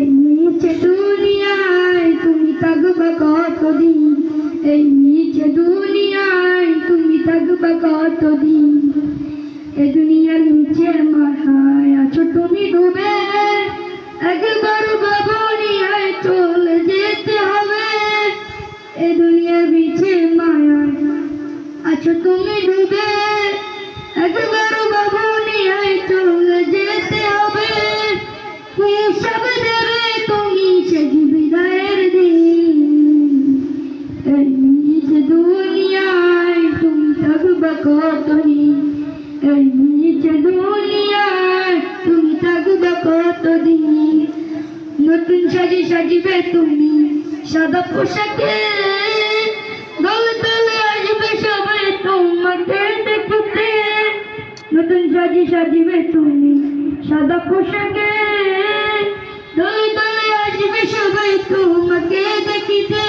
এই নিচে দুনিয়ায় তুমি থাকবা কতদিন, এই নিচে দুনিয়ায় তুমি থাকবা কতদিন। এই দুনিয়ার নিচে মাথায় আছো তুমি ডুবে, একবার বাবুনিয়ায় চলে যেতে হবে। এই দুনিয়ার নিচে মায়ায় আছো তুমি ডুবে, একবার বাবুনিয়ায় চলে যেতে হবে। হিসাব দেবে তুমি সে বিদায়ের দিন। এই নিচে দুনিয়ায় তুমি থাকবা কতদিন, এই নিচে দুনিয়ায় তুমি থাকবা কতদিন। নতুন সাজি সাজিবে তুমি সাদা পোশাকে, দলে দলে আসবে সবাই তোমাকে দেখতে। নতুন সাজি সাজিবে তুমি সাদা পোশাকে, দলে দলে আসবে সবাই তোমাকে দেখিতে।